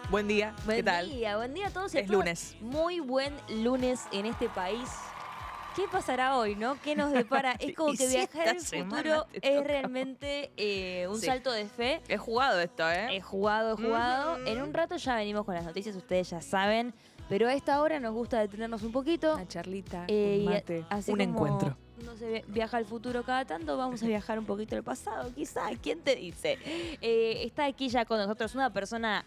Buen día, ¿qué tal? Buen día a todos y a Es todas. lunes. Muy buen lunes en este país. ¿Qué pasará hoy, no? ¿Qué nos depara? Es como Y que si viajar esta al semana futuro te es toca. realmente un Sí. salto de fe. He jugado esto, ¿eh? He jugado. Ujú. En un rato ya venimos con las noticias, ustedes ya saben. Pero a esta hora nos gusta detenernos un poquito. Una charlita, Y un mate, así un como encuentro. No se viaja al futuro cada tanto, vamos a viajar un poquito al pasado, quizá. ¿Quién te dice? Está aquí ya con nosotros una persona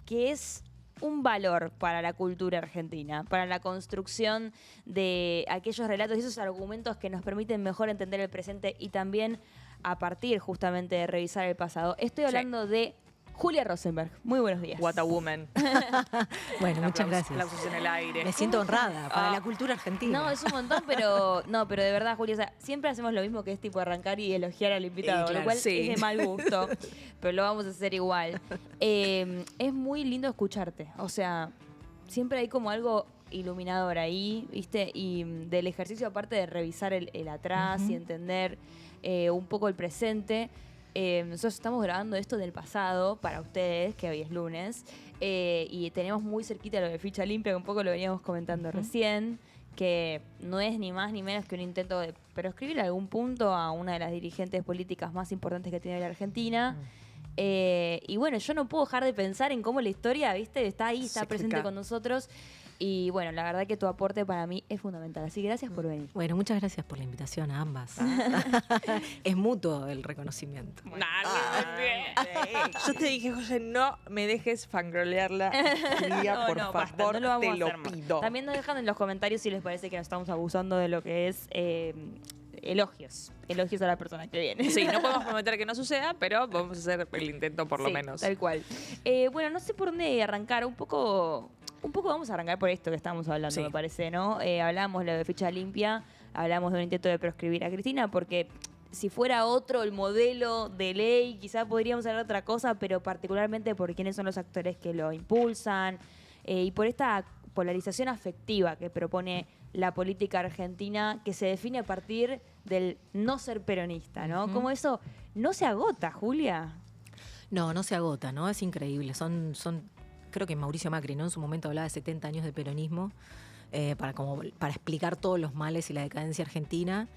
que es un valor para la cultura argentina, para la construcción de aquellos relatos y esos argumentos que nos permiten mejor entender el presente y también a partir justamente de revisar el pasado. Estoy hablando de Julia Rosenberg. Muy buenos días. What a woman. Bueno, muchas gracias. Aplausos en el aire. Me siento honrada para Ah. la cultura argentina. No, es un montón, pero de verdad, Julia, o sea, siempre hacemos lo mismo, que es tipo arrancar y elogiar al invitado, Claro, lo cual sí. es de mal gusto, pero lo vamos a hacer igual. Es muy lindo escucharte, o sea, siempre hay como algo iluminador ahí, ¿viste? Y del ejercicio, aparte de revisar el atrás y entender un poco el presente. Nosotros estamos grabando esto del pasado para ustedes, que hoy es lunes, y tenemos muy cerquita lo de Ficha Limpia, que un poco lo veníamos comentando recién, que no es ni más ni menos que un intento de proscribir algún punto a una de las dirigentes políticas más importantes que tiene la Argentina. Y bueno, yo no puedo dejar de pensar en cómo la historia, ¿viste? Está ahí, está Cíclica. presente con nosotros. Y bueno, la verdad que tu aporte para mí es fundamental. Así que gracias por venir. Bueno, muchas gracias por la invitación a ambas. Es mutuo el reconocimiento. Yo te dije, José, no me dejes fangirlearla. Julia, por basta, favor, no lo vamos te a lo hacer más. pido. También nos dejan en los comentarios si les parece que nos estamos abusando de lo que es elogios a la persona que viene. Sí, no podemos prometer que no suceda, pero vamos a hacer el intento por lo Sí, menos. tal cual. Bueno, no sé por dónde arrancar. Un poco vamos a arrancar por esto que estábamos hablando, Sí. me parece, ¿no? Hablamos lo de Ficha Limpia, hablamos de un intento de proscribir a Cristina, porque si fuera otro el modelo de ley, quizás podríamos hablar de otra cosa, pero particularmente por quiénes son los actores que lo impulsan y por esta polarización afectiva que propone la política argentina, que se define a partir del no ser peronista, ¿no? Como eso no se agota, Julia. No se agota, ¿no? Es increíble. Son creo que Mauricio Macri, ¿no? En su momento hablaba de 70 años de peronismo para explicar todos los males y la decadencia argentina.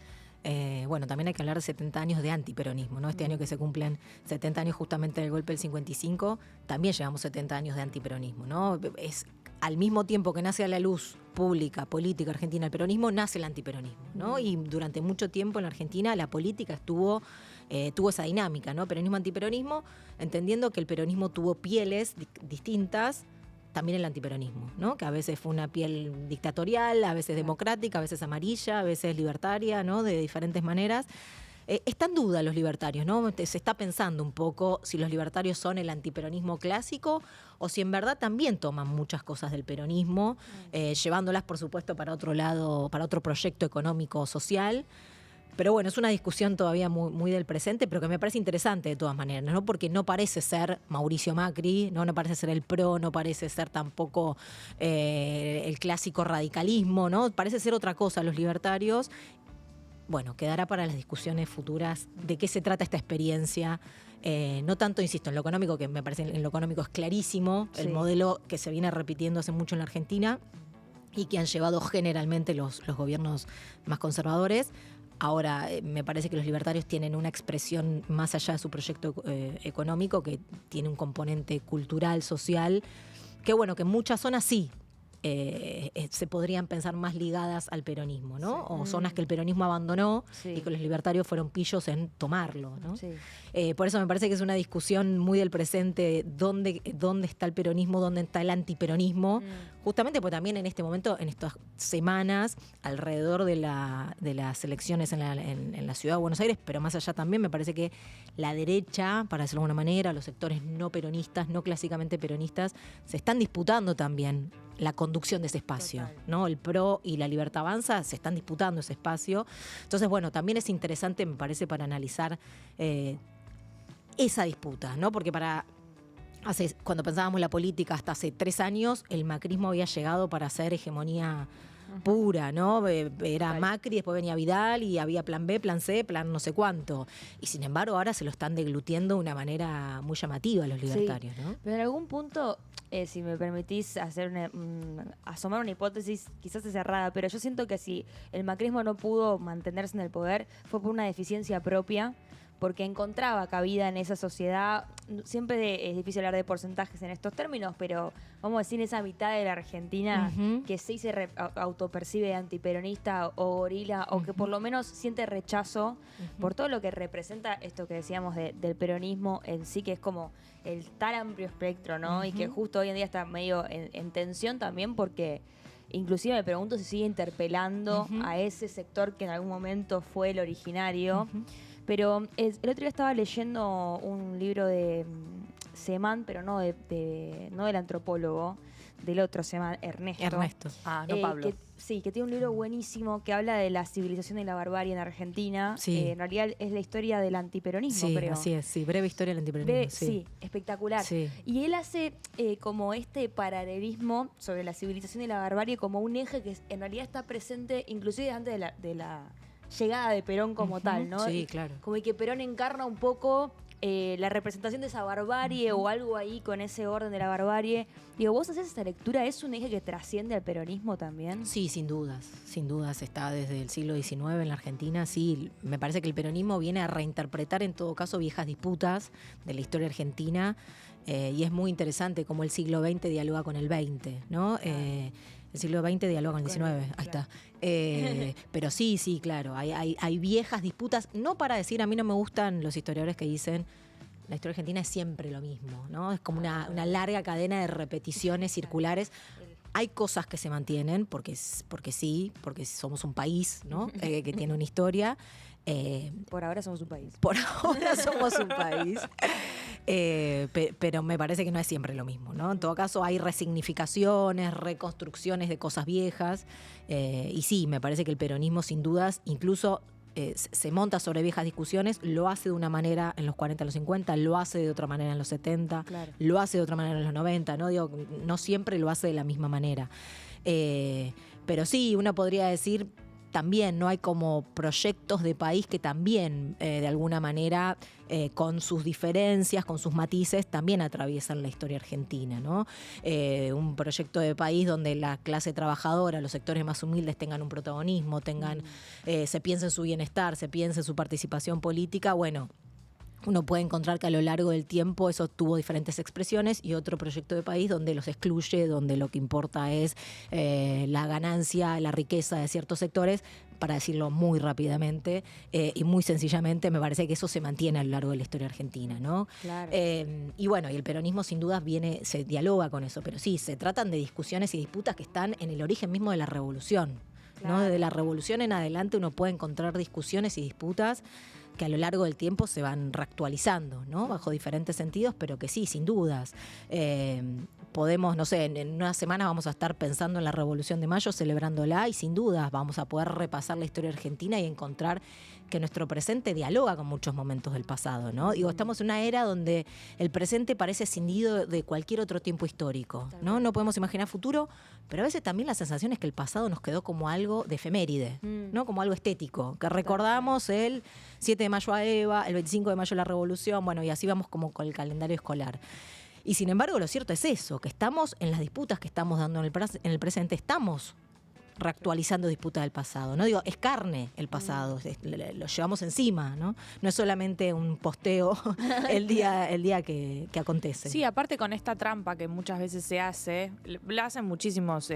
Bueno, también hay que hablar de 70 años de antiperonismo, ¿no? Este año que se cumplen 70 años justamente del golpe del 55, también llevamos 70 años de antiperonismo, ¿no? Es al mismo tiempo que nace a la luz pública, política argentina el peronismo, nace el antiperonismo, ¿no? Y durante mucho tiempo en la Argentina la política tuvo esa dinámica, ¿no? Peronismo-antiperonismo, entendiendo que el peronismo tuvo pieles distintas, también el antiperonismo, ¿no? Que a veces fue una piel dictatorial, a veces democrática, a veces amarilla, a veces libertaria, ¿no? De diferentes maneras. Está en duda los libertarios, ¿no? Se está pensando un poco si los libertarios son el antiperonismo clásico o si en verdad también toman muchas cosas del peronismo, llevándolas, por supuesto, para otro lado, para otro proyecto económico social. Pero bueno, es una discusión todavía muy del presente, pero que me parece interesante de todas maneras, ¿no? Porque no parece ser Mauricio Macri, no parece ser el PRO, no parece ser tampoco el clásico radicalismo, ¿no? Parece ser otra cosa los libertarios. Bueno, quedará para las discusiones futuras de qué se trata esta experiencia. No tanto, insisto, en lo económico, que me parece en lo económico es clarísimo, Sí. el modelo que se viene repitiendo hace mucho en la Argentina y que han llevado generalmente los gobiernos más conservadores. Ahora, me parece que los libertarios tienen una expresión más allá de su proyecto económico, que tiene un componente cultural, social, que bueno, que en muchas zonas sí se podrían pensar más ligadas al peronismo, ¿no? O zonas que el peronismo abandonó y que los libertarios fueron pillos en tomarlo, ¿no? Sí. Por eso me parece que es una discusión muy del presente, dónde está el peronismo, dónde está el antiperonismo, justamente porque también en este momento, en estas semanas, alrededor de las elecciones en la ciudad de Buenos Aires, pero más allá también, me parece que la derecha, para decirlo de alguna manera, los sectores no peronistas, no clásicamente peronistas, se están disputando también la conducción de ese espacio, Total. ¿no? El PRO y la Libertad Avanza se están disputando ese espacio. Entonces, bueno, también es interesante, me parece, para analizar esa disputa, ¿no? Porque cuando pensábamos la política hasta hace 3 años, el macrismo había llegado para hacer hegemonía pura, ¿no? Era Macri, después venía Vidal y había plan B, plan C, plan no sé cuánto. Y sin embargo ahora se lo están deglutiendo de una manera muy llamativa los libertarios, Sí. ¿no? Pero en algún punto, si me permitís asomar una hipótesis quizás es errada, pero yo siento que si el macrismo no pudo mantenerse en el poder fue por una deficiencia propia, porque encontraba cabida en esa sociedad. Siempre es difícil hablar de porcentajes en estos términos, pero vamos a decir esa mitad de la Argentina que sí se autopercibe antiperonista o gorila, o que por lo menos siente rechazo por todo lo que representa esto que decíamos del peronismo en sí, que es como el tan amplio espectro, ¿no? Y que justo hoy en día está medio en tensión también, porque inclusive me pregunto si sigue interpelando a ese sector que en algún momento fue el originario. Pero el otro día estaba leyendo un libro de Semán, pero no del antropólogo, del otro Semán, Ernesto. Ah, no Pablo. Que tiene un libro buenísimo que habla de la civilización y la barbarie en Argentina. Sí. En realidad es la historia del antiperonismo, Sí, creo. así es, sí, breve historia del antiperonismo. Sí, espectacular. Sí. Y él hace como este paralelismo sobre la civilización y la barbarie como un eje que en realidad está presente inclusive antes de la llegada de Perón como tal, ¿no? Sí, claro. Como que Perón encarna un poco la representación de esa barbarie o algo ahí con ese orden de la barbarie. Digo, ¿vos haces esa lectura? ¿Es un eje que trasciende al peronismo también? Sí, sin dudas está desde el siglo XIX en la Argentina. Sí, me parece que el peronismo viene a reinterpretar en todo caso viejas disputas de la historia argentina, y es muy interesante cómo el siglo XX dialoga con el XX, ¿no? El siglo XX dialoga con el XIX, ahí está. Pero sí, claro, hay viejas disputas, no para decir, a mí no me gustan los historiadores que dicen la historia argentina es siempre lo mismo, ¿no? Es como una larga cadena de repeticiones circulares. Hay cosas que se mantienen, porque sí, porque somos un país, ¿no? Que tiene una historia. Por ahora somos un país. Por ahora somos un país. Pero me parece que no es siempre lo mismo, ¿no? En todo caso hay resignificaciones, reconstrucciones de cosas viejas, y sí, me parece que el peronismo sin dudas incluso se monta sobre viejas discusiones, lo hace de una manera en los 40, los 50, lo hace de otra manera en los 70, claro, lo hace de otra manera en los 90, ¿no? Digo, no siempre lo hace de la misma manera. Pero sí, uno podría decir también, ¿no? Hay como proyectos de país que también, de alguna manera, con sus diferencias, con sus matices, también atraviesan la historia argentina, ¿no? Un proyecto de país donde la clase trabajadora, los sectores más humildes tengan un protagonismo, se piense en su bienestar, se piense en su participación política, bueno, uno puede encontrar que a lo largo del tiempo eso tuvo diferentes expresiones, y otro proyecto de país donde los excluye, donde lo que importa es la ganancia, la riqueza de ciertos sectores, para decirlo muy rápidamente y muy sencillamente. Me parece que eso se mantiene a lo largo de la historia argentina, ¿no? Claro. Y bueno, y el peronismo sin dudas se dialoga con eso, pero sí, se tratan de discusiones y disputas que están en el origen mismo de la revolución, ¿no? Desde la revolución en adelante uno puede encontrar discusiones y disputas que a lo largo del tiempo se van reactualizando, ¿no? Bajo diferentes sentidos, pero que sí, sin dudas. Podemos, no sé, en unas semanas vamos a estar pensando en la Revolución de Mayo, celebrándola, y sin dudas vamos a poder repasar la historia argentina y encontrar que nuestro presente dialoga con muchos momentos del pasado, ¿no? Digo, estamos en una era donde el presente parece escindido de cualquier otro tiempo histórico, ¿no? No podemos imaginar futuro, pero a veces también la sensación es que el pasado nos quedó como algo de efeméride, ¿no? Como algo estético, que recordamos el 7 de mayo a Eva, el 25 de mayo la Revolución, bueno, y así vamos como con el calendario escolar. Y sin embargo, lo cierto es eso, que estamos en las disputas que estamos dando en el presente, estamos reactualizando disputas del pasado, ¿no? Digo, es carne el pasado, lo llevamos encima, ¿no? No es solamente un posteo el día que acontece. Sí, aparte con esta trampa que muchas veces se hace, la hacen muchísimos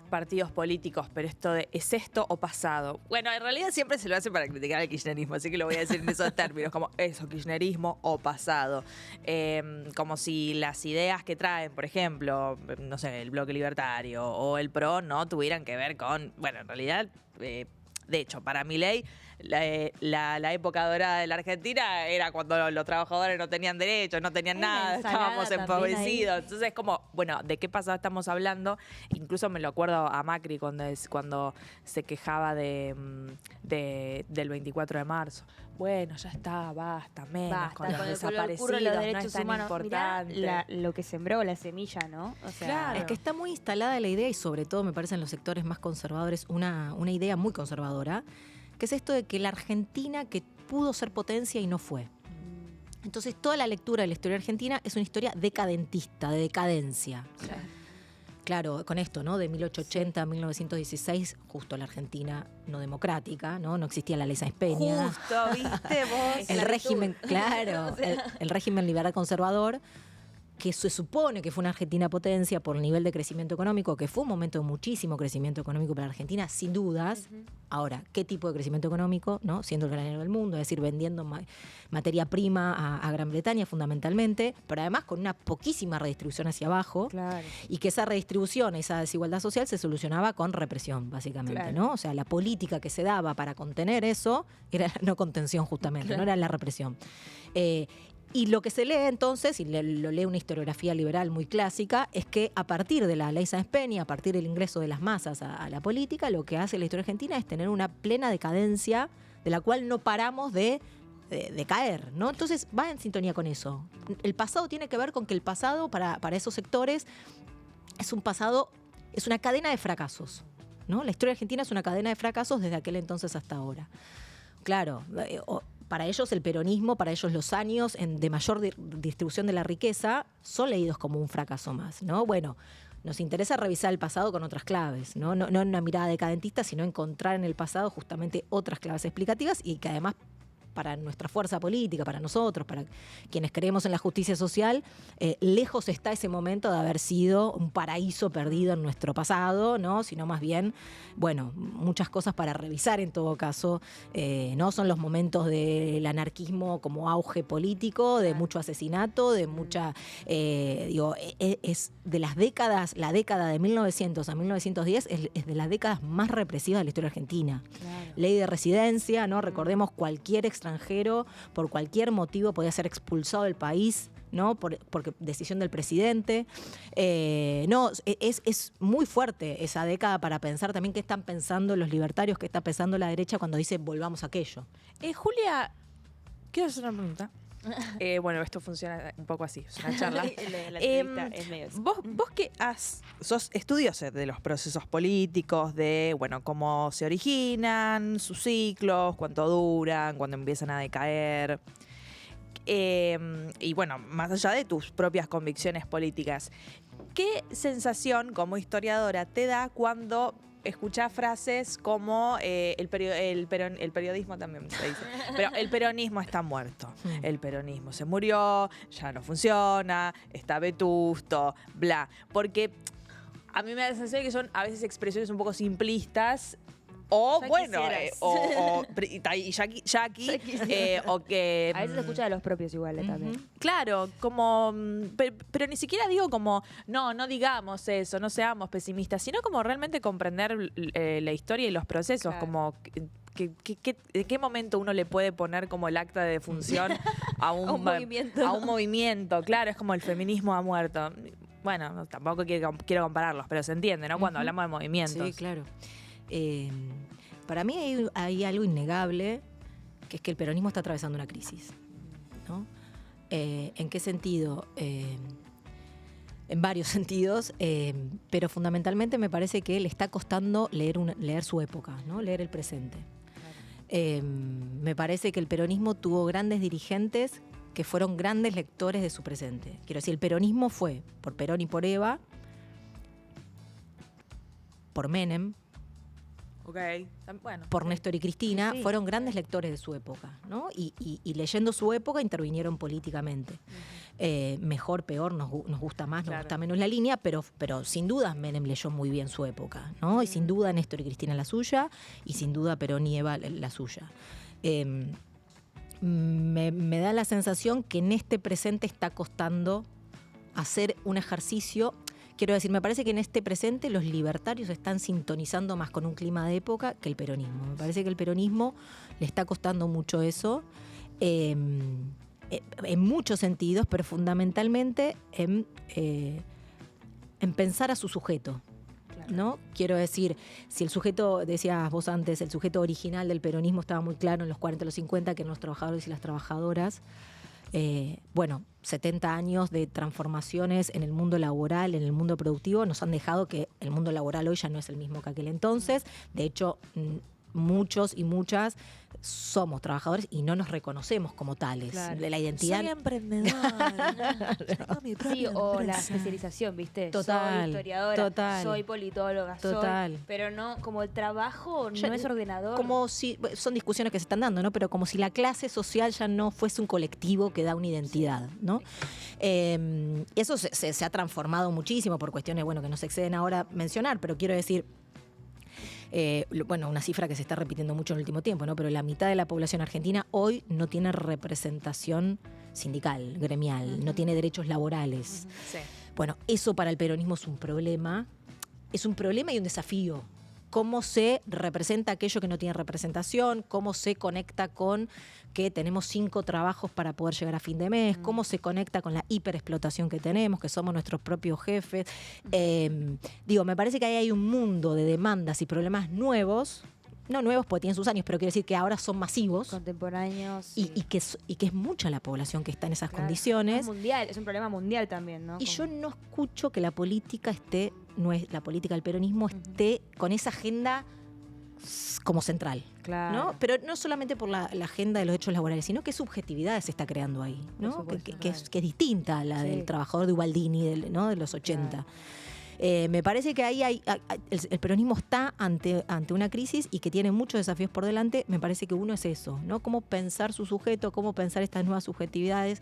partidos políticos, pero esto de ¿es esto o pasado? Bueno, en realidad siempre se lo hace para criticar al kirchnerismo, así que lo voy a decir en esos términos, como eso, kirchnerismo o pasado. Como si las ideas que traen, por ejemplo, no sé, el Bloque Libertario o el PRO, no tuvieran que ver con, bueno, en realidad, de hecho, para Milei, la época dorada de la Argentina era cuando los trabajadores no tenían derechos, no tenían nada, estábamos empobrecidos. Entonces, como, bueno, ¿de qué pasado estamos hablando? Incluso me lo acuerdo a Macri cuando se quejaba del 24 de marzo. Bueno, ya está, basta, menos con los desaparecidos, los no derechos es tan humanos. importante. Mirá lo que sembró la semilla, ¿no? O sea, claro. Es que está muy instalada la idea, y sobre todo me parece en los sectores más conservadores, una idea muy conservadora, que es esto de que la Argentina que pudo ser potencia y no fue. Entonces, toda la lectura de la historia argentina es una historia decadentista, de decadencia. Claro, con esto, ¿no? De 1880 a 1916, justo la Argentina no democrática, ¿no? No existía la ley Sáenz Peña. Justo, ¿viste vos? El régimen, claro, O sea. el régimen liberal conservador, que se supone que fue una Argentina potencia por el nivel de crecimiento económico, que fue un momento de muchísimo crecimiento económico para la Argentina, sin dudas. Ahora, ¿qué tipo de crecimiento económico? ¿No? Siendo el granero del mundo, es decir, vendiendo materia prima a Gran Bretaña fundamentalmente, pero además con una poquísima redistribución hacia abajo. Claro. Y que esa redistribución, esa desigualdad social se solucionaba con represión, básicamente, Claro. ¿no? O sea, la política que se daba para contener eso era la no contención justamente, Claro. no era la represión. Y lo que se lee entonces, y lo lee una historiografía liberal muy clásica, es que a partir de la ley Sáenz Peña, a partir del ingreso de las masas a la política, lo que hace la historia argentina es tener una plena decadencia de la cual no paramos de caer, ¿no? Entonces va en sintonía con eso. El pasado tiene que ver con que el pasado para esos sectores es un pasado, es una cadena de fracasos, ¿no? La historia argentina es una cadena de fracasos desde aquel entonces hasta ahora. Claro, para ellos el peronismo, para ellos los años de mayor distribución de la riqueza son leídos como un fracaso más, ¿no? Bueno, nos interesa revisar el pasado con otras claves, ¿no? No en una mirada decadentista, sino encontrar en el pasado justamente otras claves explicativas y que además para nuestra fuerza política, para nosotros, para quienes creemos en la justicia social, lejos está ese momento de haber sido un paraíso perdido en nuestro pasado, ¿no? Sino más bien, bueno, muchas cosas para revisar en todo caso, ¿no? Son los momentos del anarquismo como auge político, de mucho asesinato, de mucha, es de las décadas, la década de 1900 a 1910 es de las décadas más represivas de la historia argentina. Claro. Ley de residencia, ¿no? Recordemos, cualquier extranjero, por cualquier motivo, podía ser expulsado del país, ¿no? Porque decisión del presidente. No, es muy fuerte esa década para pensar también qué están pensando los libertarios, qué está pensando la derecha cuando dice volvamos a aquello. Julia, quiero hacer una pregunta. Bueno, esto funciona un poco así, es una charla. La entrevista es medio eso. Vos que sos estudiosa de los procesos políticos, de bueno, cómo se originan, sus ciclos, cuánto duran, cuándo empiezan a decaer. Y bueno, más allá de tus propias convicciones políticas, ¿qué sensación como historiadora te da cuando escuchás frases como el periodismo también se dice, pero el peronismo está muerto, el peronismo se murió, ya no funciona, está vetusto, bla? Porque a mí me da la sensación de que son a veces expresiones un poco simplistas. O Ya bueno, quisieras. y Jackie, Ya quisieras. o que... A veces se escucha de los propios igual también. Claro, como, pero ni siquiera digo como, no digamos eso, no seamos pesimistas, sino como realmente comprender la historia y los procesos, Claro. como de qué momento uno le puede poner como el acta de defunción a un movimiento. A un movimiento, claro, es como el feminismo ha muerto. Bueno, tampoco quiero compararlos, pero se entiende, ¿no? Cuando hablamos de movimientos. Sí, claro. Para mí hay algo innegable, que es que el peronismo está atravesando una crisis, ¿no? ¿En qué sentido? En varios sentidos, pero fundamentalmente me parece que le está costando leer su época, ¿no? Leer el presente. Me parece que el peronismo tuvo grandes dirigentes que fueron grandes lectores de su presente. Quiero decir, el peronismo fue, por Perón y por Eva, por Menem, Ok, bueno. por Néstor y Cristina, Sí. fueron grandes lectores de su época, ¿no? Y leyendo su época intervinieron políticamente. Mejor, peor, nos gusta más, nos Claro. gusta menos la línea, pero sin duda Menem leyó muy bien su época, ¿no? Y sin duda Néstor y Cristina la suya, y sin duda Perón y Eva la suya. Me da la sensación que en este presente está costando hacer un ejercicio. Quiero decir, me parece que en este presente los libertarios están sintonizando más con un clima de época que el peronismo. Me parece que el peronismo le está costando mucho eso, en muchos sentidos, pero fundamentalmente en pensar a su sujeto, ¿no? Quiero decir, si el sujeto, decías vos antes, el sujeto original del peronismo estaba muy claro en los 40, los 50, que eran los trabajadores y las trabajadoras. Bueno, 70 años de transformaciones en el mundo laboral, en el mundo productivo, nos han dejado que el mundo laboral hoy ya no es el mismo que aquel entonces. De hecho, muchos y muchas somos trabajadores y no nos reconocemos como tales. Claro. De la identidad. Soy emprendedora. Tengo mi propia Sí, o la empresa. especialización, ¿viste? Total, Soy historiadora, total. soy politóloga, Total. pero no, como el trabajo Ya, no es ordenador. Como si, son discusiones que se están dando, ¿no? Pero como si la clase social ya no fuese un colectivo que da una identidad, ¿no? Eso se ha transformado muchísimo por cuestiones, bueno, que no se exceden ahora a mencionar, pero quiero decir, bueno, una cifra que se está repitiendo mucho en el último tiempo, ¿no? Pero la mitad de la población argentina hoy no tiene representación sindical, gremial, no tiene derechos laborales. Sí. Bueno, eso para el peronismo es un problema y un desafío. Cómo se representa aquello que no tiene representación, cómo se conecta con que tenemos 5 trabajos para poder llegar a fin de mes, cómo se conecta con la hiperexplotación que tenemos, que somos nuestros propios jefes. Me parece que ahí hay un mundo de demandas y problemas nuevos, no nuevos porque tienen sus años, pero quiero decir que ahora son masivos Contemporáneos. y que es mucha la población que está en esas Claro. condiciones. Es mundial, es un problema mundial también, ¿no? Y yo no escucho que la política la política del peronismo esté con esa agenda como central, Claro. ¿no? Pero no solamente por la agenda de los derechos laborales, sino qué subjetividad se está creando ahí, ¿no? Por supuesto, que es distinta a la Sí. del trabajador de Ubaldini, ¿no? De los 80. Me parece que ahí el peronismo está ante una crisis y que tiene muchos desafíos por delante. Me parece que uno es eso, ¿no? Cómo pensar su sujeto, cómo pensar estas nuevas subjetividades.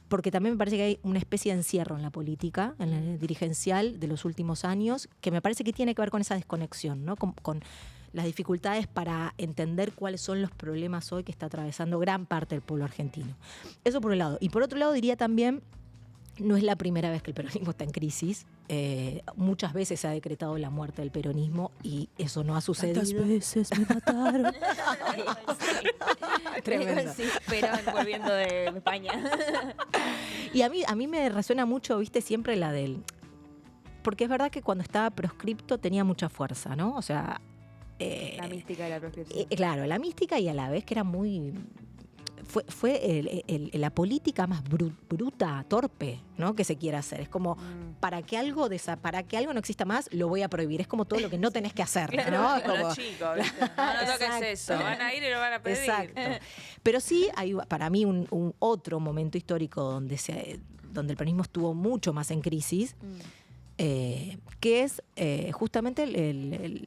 Porque también me parece que hay una especie de encierro en la política, en la dirigencial de los últimos años, que me parece que tiene que ver con esa desconexión, ¿no? Con las dificultades para entender cuáles son los problemas hoy que está atravesando gran parte del pueblo argentino. Eso por un lado. Y por otro lado diría también, no es la primera vez que el peronismo está en crisis. Muchas veces se ha decretado la muerte del peronismo y eso no ha sucedido. Tantas veces me mataron. Tremendo. Sí, Perón volviendo de España. Y a mí me resuena mucho, viste, siempre la del... Porque es verdad que cuando estaba proscripto tenía mucha fuerza, ¿no? O sea... La mística de la proscripción. Claro, la mística y a la vez que era muy... Fue la política más bruta, torpe, ¿no? Que se quiera hacer. Es como, para que algo no exista más, lo voy a prohibir. Es como todo lo que no tenés que hacer, ¿no? Es como- Los chicos, ¿viste? No toques Exacto. eso. Van a ir y lo van a pedir. Exacto. Pero sí hay para mí un otro momento histórico donde el peronismo estuvo mucho más en crisis, que es justamente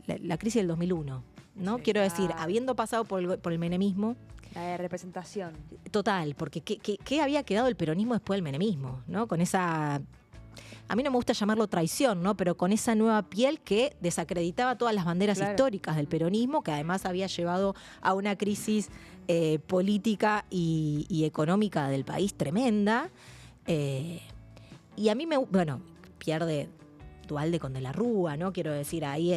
la crisis del 2001, ¿no? Sí. Quiero decir, habiendo pasado por el menemismo, La de representación. total, porque ¿qué había quedado el peronismo después del menemismo? ¿No? Con esa... A mí no me gusta llamarlo traición, ¿no? Pero con esa nueva piel que desacreditaba todas las banderas Claro. históricas del peronismo, que además había llevado a una crisis política y económica del país tremenda. Y a mí pierde Duhalde con De la Rúa, ¿no? Quiero decir, ahí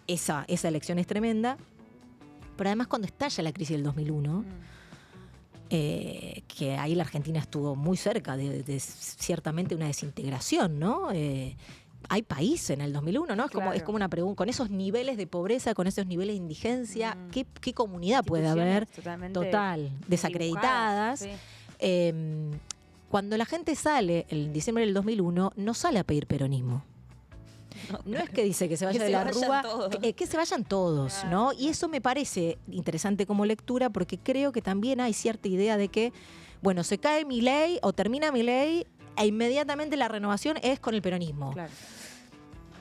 esa elección es tremenda. Pero además cuando estalla la crisis del 2001, que ahí la Argentina estuvo muy cerca de ciertamente una desintegración, ¿no? Hay país en el 2001, ¿no? Claro. Es como una pregunta, con esos niveles de pobreza, con esos niveles de indigencia, ¿qué comunidad puede haber? Totalmente Total, desacreditadas. dibujadas, sí. Cuando la gente sale en diciembre del 2001, no sale a pedir peronismo. No es que dice que se vaya Que de se la vayan Rúa, todos. que se vayan todos, Claro. ¿no? Y eso me parece interesante como lectura porque creo que también hay cierta idea de que, bueno, se cae Milei o termina Milei e inmediatamente la renovación es con el peronismo. Claro.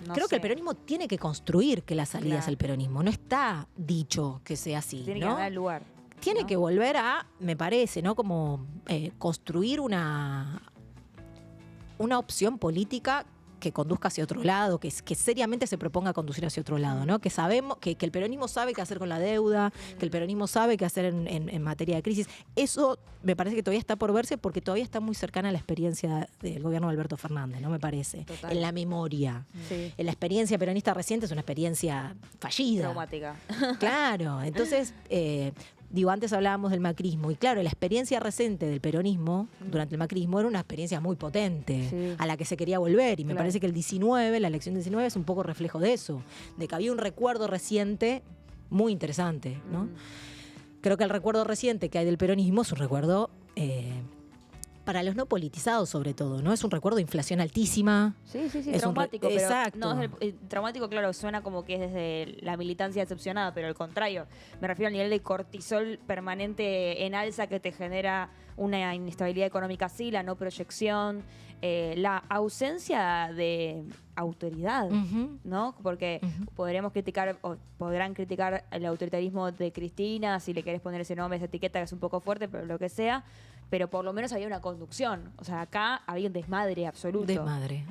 No Creo que el sé. peronismo tiene que construir que la salida es Claro. el peronismo. No está dicho que sea así, Tiene ¿no? que dar lugar. Tiene ¿no? que volver a, me parece, ¿no? Como construir una opción política que conduzca hacia otro lado, que seriamente se proponga conducir hacia otro lado, ¿no? Que sabemos, que el peronismo sabe qué hacer con la deuda, que el peronismo sabe qué hacer en materia de crisis. Eso me parece que todavía está por verse porque todavía está muy cercana a la experiencia del gobierno de Alberto Fernández, ¿no? Me parece. Total. En la memoria. Sí. La experiencia peronista reciente es una experiencia fallida. Traumática. Claro, entonces, antes hablábamos del macrismo, y claro, la experiencia reciente del peronismo durante el macrismo era una experiencia muy potente, Sí. a la que se quería volver, y me Claro. parece que el 19, la elección 19, es un poco reflejo de eso, de que había un recuerdo reciente muy interesante, ¿no? Creo que el recuerdo reciente que hay del peronismo es un recuerdo para los no politizados sobre todo, ¿no? Es un recuerdo de inflación altísima. Sí, Es traumático. un Pero exacto. no, traumático, claro, suena como que es desde la militancia decepcionada, pero al contrario. Me refiero al nivel de cortisol permanente en alza que te genera una inestabilidad económica así, la no proyección, la ausencia de autoridad, ¿no? Porque podrán criticar el autoritarismo de Cristina, si le querés poner ese nombre, esa etiqueta que es un poco fuerte, pero lo que sea. Pero por lo menos había una conducción. O sea, acá había un desmadre absoluto.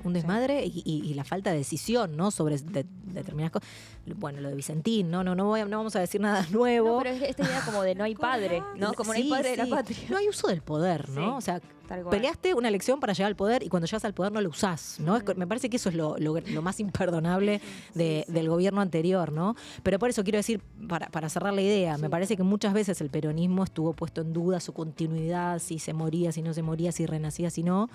Un desmadre y la falta de decisión, ¿no? Sobre determinadas cosas. Bueno, lo de Vicentín, no vamos a decir nada nuevo. No, pero es esta idea como de no hay padre, ¿no? Como no hay padre de la patria. No hay uso del poder, ¿no? Sí, o sea, tal cual. peleaste una elección para llegar al poder y cuando llegas al poder no lo usás, ¿no? Me parece que eso es lo más imperdonable del gobierno anterior, ¿no? Pero por eso quiero decir, para cerrar la idea, me parece que muchas veces el peronismo estuvo puesto en duda su continuidad, si se moría, si no se moría, si renacía, si no.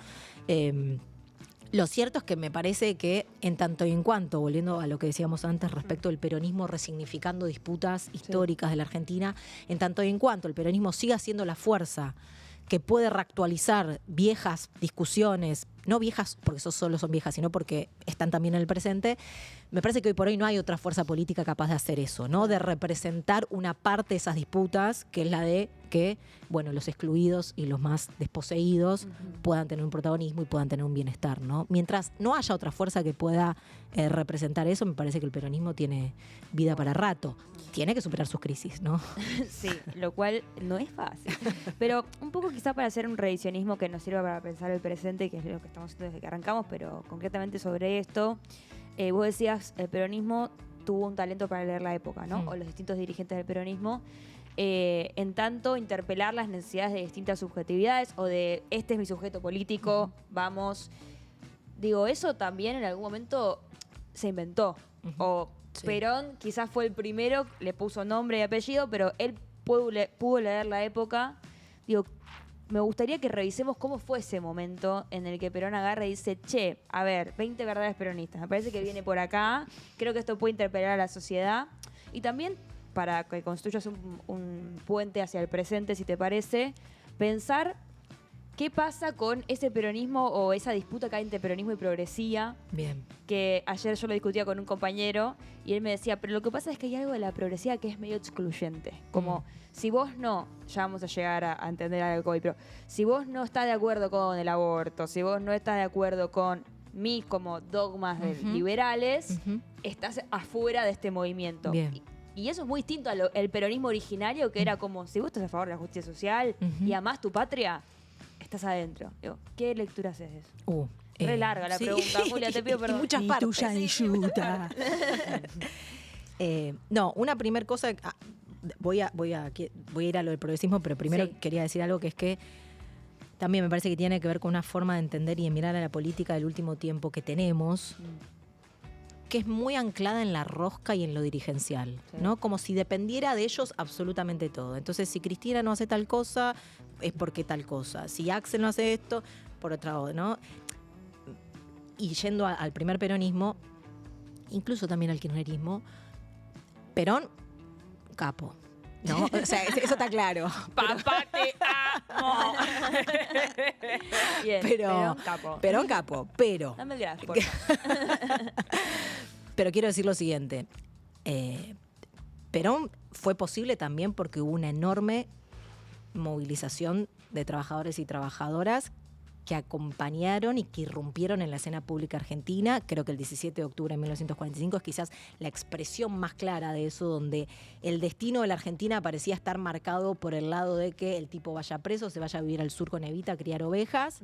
Lo cierto es que me parece que en tanto y en cuanto, volviendo a lo que decíamos antes respecto del peronismo resignificando disputas históricas de la Argentina, en tanto y en cuanto el peronismo siga siendo la fuerza que puede reactualizar viejas discusiones, no viejas porque solo son viejas, sino porque están también en el presente, me parece que hoy por hoy no hay otra fuerza política capaz de hacer eso, ¿no? De representar una parte de esas disputas, que es la de que, bueno, los excluidos y los más desposeídos puedan tener un protagonismo y puedan tener un bienestar, ¿no? Mientras no haya otra fuerza que pueda representar eso, me parece que el peronismo tiene vida para rato. Tiene que superar sus crisis, ¿no? Sí, lo cual no es fácil. Pero un poco quizá para hacer un revisionismo que nos sirva para pensar el presente, que es lo que estamos haciendo desde que arrancamos, pero concretamente sobre esto, vos decías, el peronismo tuvo un talento para leer la época, ¿no? O los distintos dirigentes del peronismo. En tanto, interpelar las necesidades de distintas subjetividades o de este es mi sujeto político, vamos. Digo, eso también en algún momento se inventó. O Perón quizás fue el primero, le puso nombre y apellido, pero él pudo leer la época. Digo, me gustaría que revisemos cómo fue ese momento en el que Perón agarra y dice, che, a ver, 20 verdades peronistas, me parece que viene por acá, creo que esto puede interpelar a la sociedad. Y también, para que construyas un puente hacia el presente, si te parece, pensar qué pasa con ese peronismo o esa disputa que hay entre peronismo y progresía. Bien. Que ayer yo lo discutía con un compañero y él me decía, pero lo que pasa es que hay algo de la progresía que es medio excluyente. Como si vos no, ya vamos a llegar a entender algo hoy, pero si vos no estás de acuerdo con el aborto, si vos no estás de acuerdo con mis como dogmas liberales, estás afuera de este movimiento. Bien. Y eso es muy distinto al peronismo originario, que era como, si vos estás a favor de la justicia social y amás tu patria, estás adentro. Digo, ¿qué lectura haces de eso? Re larga la pregunta, Julia, te pido perdón. Y muchas partes. Tuya ayuda. No, una primer cosa, voy a ir a lo del progresismo, pero primero quería decir algo que es que también me parece que tiene que ver con una forma de entender y de mirar a la política del último tiempo que tenemos, que es muy anclada en la rosca y en lo dirigencial, ¿no? Como si dependiera de ellos absolutamente todo. Entonces, si Cristina no hace tal cosa, es porque tal cosa. Si Axel no hace esto, por otra cosa, ¿no? Y yendo al primer peronismo, incluso también al kirchnerismo, Perón, capo, ¿no? O sea, eso está claro. Papá, te amo. Bien, Perón capo, pero... Dame el graf, por favor. Pero quiero decir lo siguiente. Perón fue posible también porque hubo una enorme movilización de trabajadores y trabajadoras que acompañaron y que irrumpieron en la escena pública argentina. Creo que el 17 de octubre de 1945 es quizás la expresión más clara de eso, donde el destino de la Argentina parecía estar marcado por el lado de que el tipo vaya preso, se vaya a vivir al sur con Evita a criar ovejas,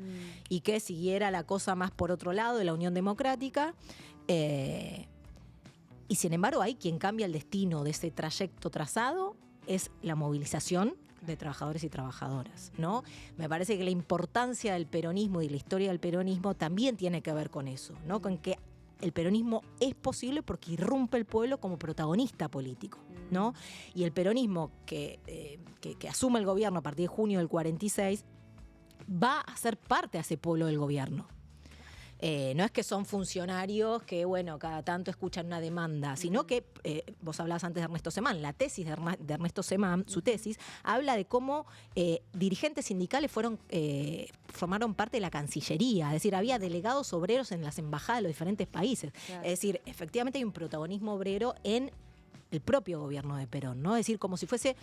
y que siguiera la cosa más por otro lado de la Unión Democrática. Y sin embargo, hay quien cambia el destino de ese trayecto trazado, es la movilización de trabajadores y trabajadoras, ¿no? Me parece que la importancia del peronismo y la historia del peronismo también tiene que ver con eso, ¿no? Con que el peronismo es posible porque irrumpe el pueblo como protagonista político, ¿no? Y el peronismo que asume el gobierno a partir de junio del 46 va a ser parte de ese pueblo del gobierno. No es que son funcionarios que, bueno, cada tanto escuchan una demanda, sino que, vos hablabas antes de Ernesto Semán, la tesis de Ernesto Semán, su tesis, habla de cómo dirigentes sindicales formaron parte de la Cancillería, es decir, había delegados obreros en las embajadas de los diferentes países. Claro. Es decir, efectivamente hay un protagonismo obrero en el propio gobierno de Perón, ¿no? Es decir, como si fuese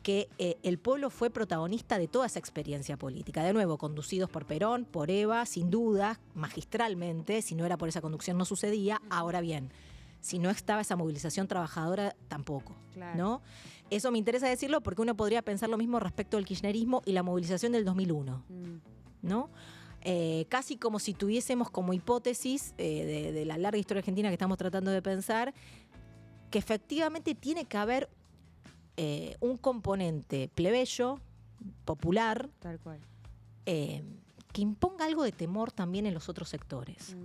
que el pueblo fue protagonista de toda esa experiencia política. De nuevo, conducidos por Perón, por Eva, sin duda, magistralmente. Si no era por esa conducción no sucedía. Ahora bien, si no estaba esa movilización trabajadora, tampoco. Claro. ¿No? Eso me interesa decirlo porque uno podría pensar lo mismo respecto al kirchnerismo y la movilización del 2001. ¿No? Casi como si tuviésemos como hipótesis de la larga historia argentina que estamos tratando de pensar, que efectivamente tiene que haber un componente plebeyo, popular, tal cual, que imponga algo de temor también en los otros sectores,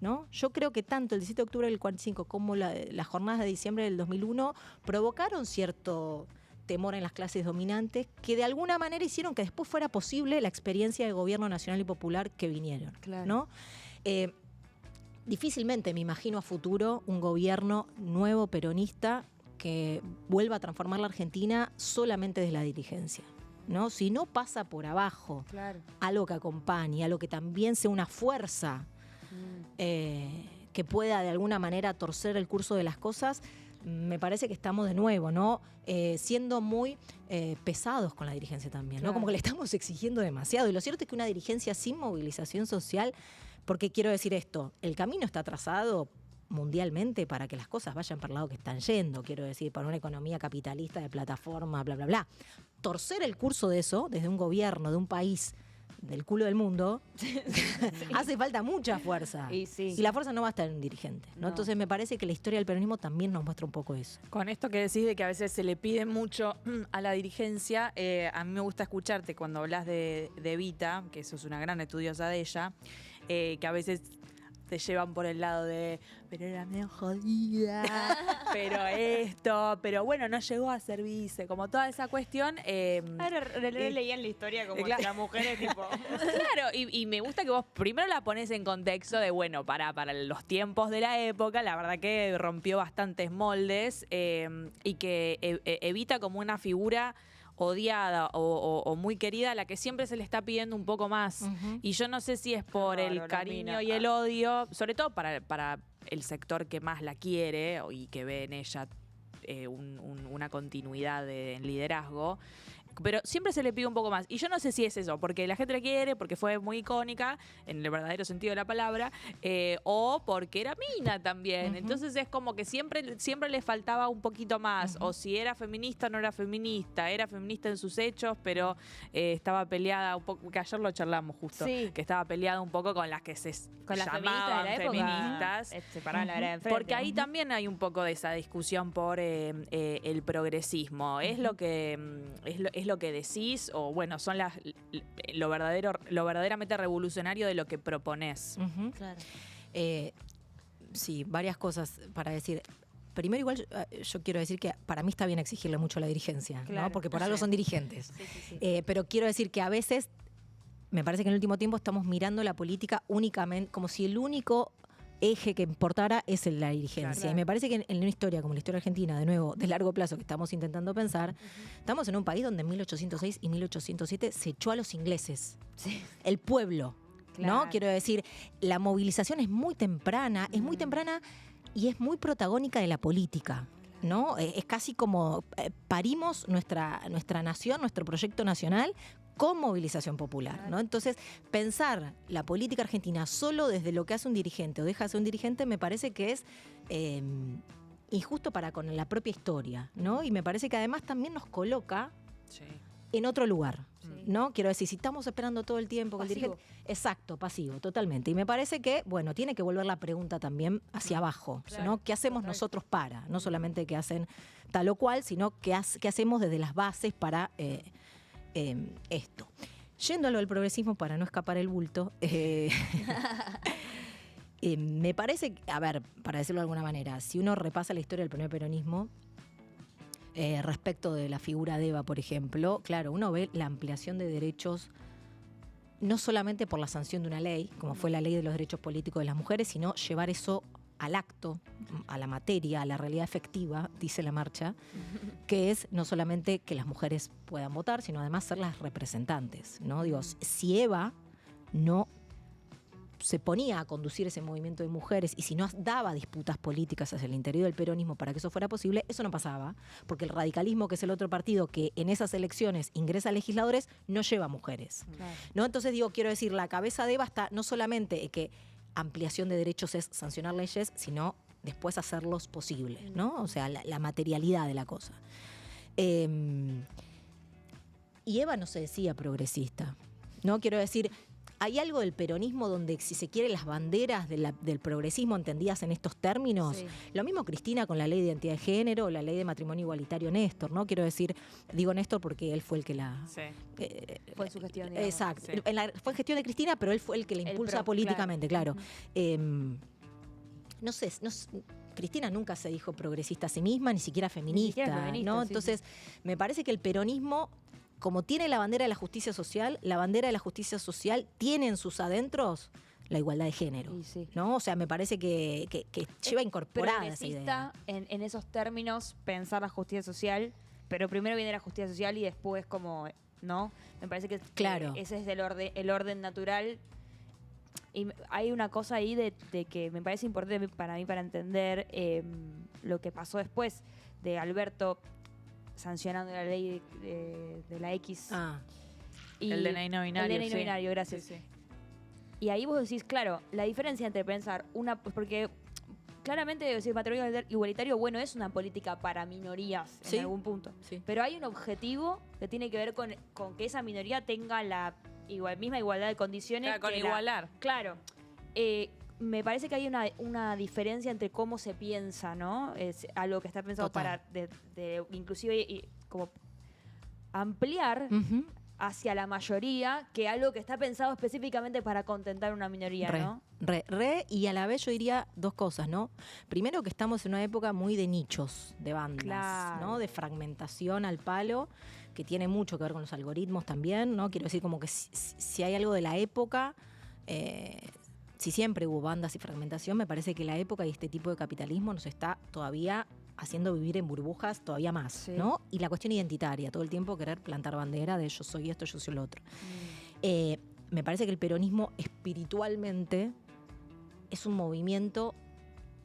¿no? Yo creo que tanto el 17 de octubre del 45 como las jornadas de diciembre del 2001 provocaron cierto temor en las clases dominantes que de alguna manera hicieron que después fuera posible la experiencia de gobierno nacional y popular que vinieron, claro. ¿No? Difícilmente me imagino a futuro un gobierno nuevo peronista que vuelva a transformar la Argentina solamente desde la dirigencia, ¿no? Si no pasa por abajo, claro, algo que acompañe, algo que también sea una fuerza que pueda de alguna manera torcer el curso de las cosas, me parece que estamos de nuevo, ¿no? Siendo muy pesados con la dirigencia también, claro, ¿no? Como que le estamos exigiendo demasiado. Y lo cierto es que una dirigencia sin movilización social, porque quiero decir esto, el camino está trazado mundialmente para que las cosas vayan por el lado que están yendo, quiero decir, para una economía capitalista de plataforma, bla, bla, bla. Torcer el curso de eso, desde un gobierno, de un país del culo del mundo, hace falta mucha fuerza. Y la fuerza no va a estar en un dirigente, ¿no? Entonces me parece que la historia del peronismo también nos muestra un poco eso. Con esto que decís de que a veces se le pide mucho a la dirigencia, a mí me gusta escucharte cuando hablas de Evita, que sos una gran estudiosa de ella, que a veces te llevan por el lado de, pero era medio jodida, pero esto, pero bueno, no llegó a servirse, como toda esa cuestión. Leían la historia como claro, las mujeres tipo. Claro, y me gusta que vos primero la pones en contexto de, bueno, para los tiempos de la época, la verdad que rompió bastantes moldes y que Evita como una figura odiada o muy querida, a la que siempre se le está pidiendo un poco más. Y yo no sé si es por el cariño y el odio, sobre todo para el sector que más la quiere y que ve en ella una continuidad en liderazgo, pero siempre se le pide un poco más. Y yo no sé si es eso, porque la gente la quiere, porque fue muy icónica, en el verdadero sentido de la palabra, o porque era mina también. Entonces es como que siempre le faltaba un poquito más. O si era feminista, no era feminista en sus hechos, pero estaba peleada un poco, que ayer lo charlamos justo, que estaba peleada un poco con las que se llamaban feministas. Se paraban la vereda de enfrente. Porque ahí también hay un poco de esa discusión por el progresismo. Es lo que es lo que decís, o bueno, son lo verdaderamente revolucionario de lo que proponés. Claro. Sí, varias cosas para decir. Primero, igual, yo quiero decir que para mí está bien exigirle mucho a la dirigencia, claro, ¿no? Porque por algo son dirigentes. Pero quiero decir que a veces, me parece que en el último tiempo estamos mirando la política únicamente, como si el único eje que importara es la dirigencia. Claro. Y me parece que en una historia como la historia argentina, de nuevo, de largo plazo que estamos intentando pensar, estamos en un país donde en 1806 y 1807 se echó a los ingleses. El pueblo, ¿no? Quiero decir, la movilización es muy temprana, y es muy protagónica de la política, ¿no? Es casi como parimos nuestra nación, nuestro proyecto nacional con movilización popular, ¿no? Entonces, pensar la política argentina solo desde lo que hace un dirigente o deja de ser un dirigente me parece que es injusto para con la propia historia, ¿no? Y me parece que además también nos coloca en otro lugar, ¿no? Quiero decir, si estamos esperando todo el tiempo que el dirigente... Exacto, pasivo, totalmente. Y me parece que, bueno, tiene que volver la pregunta también hacia abajo, ¿no? ¿Qué hacemos nosotros para? No solamente qué hacen tal o cual, sino qué hacemos desde las bases para... esto. Yendo a lo del progresismo para no escapar el bulto, me parece, a ver, para decirlo de alguna manera, si uno repasa la historia del primer peronismo, respecto de la figura de Eva, por ejemplo, claro, uno ve la ampliación de derechos no solamente por la sanción de una ley, como fue la Ley de los Derechos Políticos de las Mujeres, sino llevar eso al acto, a la materia, a la realidad efectiva, dice la marcha, que es no solamente que las mujeres puedan votar, sino además ser las representantes, ¿no? Digo, si Eva no se ponía a conducir ese movimiento de mujeres y si no daba disputas políticas hacia el interior del peronismo para que eso fuera posible, eso no pasaba, porque el radicalismo, que es el otro partido que en esas elecciones ingresa a legisladores, no lleva mujeres. Claro. ¿No? Entonces quiero decir, la cabeza de Eva está no solamente que ampliación de derechos es sancionar leyes, sino después hacerlos posibles, ¿no? O sea, la materialidad de la cosa. Y Eva no se decía progresista, ¿no? Quiero decir, hay algo del peronismo donde, si se quiere, las banderas del progresismo entendidas en estos términos. Sí. Lo mismo Cristina con la ley de identidad de género, la ley de matrimonio igualitario Néstor, ¿no? Quiero decir, digo Néstor porque él fue el que la... Sí. Fue en su gestión, digamos. Exacto. Sí. Fue en gestión de Cristina, pero él fue el que la impulsa políticamente, claro. No sé, Cristina nunca se dijo progresista a sí misma, ni siquiera feminista, ¿no? Sí, Entonces, me parece que el peronismo, como tiene la bandera de la justicia social, la bandera de la justicia social tiene en sus adentros la igualdad de género, Sí. ¿no? O sea, me parece que lleva incorporada esa Progresista idea. en esos términos, pensar la justicia social, pero primero viene la justicia social y después como, ¿no? Me parece que Claro. ese es el orden natural. Y hay una cosa ahí de que me parece importante para mí para entender lo que pasó después de Alberto sancionando la ley de la X. Y El DNI no binario. El DNI no binario, gracias. Sí, sí. Y ahí vos decís, claro, la diferencia entre pensar porque claramente decir matrimonio igualitario, bueno, es una política para minorías Sí. en algún punto. Sí. Pero hay un objetivo que tiene que ver con que esa minoría tenga la misma igualdad de condiciones. Claro, con que igualar. Claro. Me parece que hay una diferencia entre cómo se piensa, ¿no? Es algo que está pensado Total. para inclusive como ampliar Ujú. hacia la mayoría que algo que está pensado específicamente para contentar una minoría, ¿no? Y a la vez yo diría dos cosas, ¿no? Primero, que estamos en una época muy de nichos, de bandas, Claro. ¿no? De fragmentación al palo, que tiene mucho que ver con los algoritmos también, ¿no? Quiero decir, como que si hay algo de la época, si siempre hubo bandas y fragmentación, me parece que la época y este tipo de capitalismo nos está todavía haciendo vivir en burbujas todavía más, Sí. ¿no? Y la cuestión identitaria, todo el tiempo querer plantar bandera de yo soy esto, yo soy lo otro. Me parece que el peronismo espiritualmente es un movimiento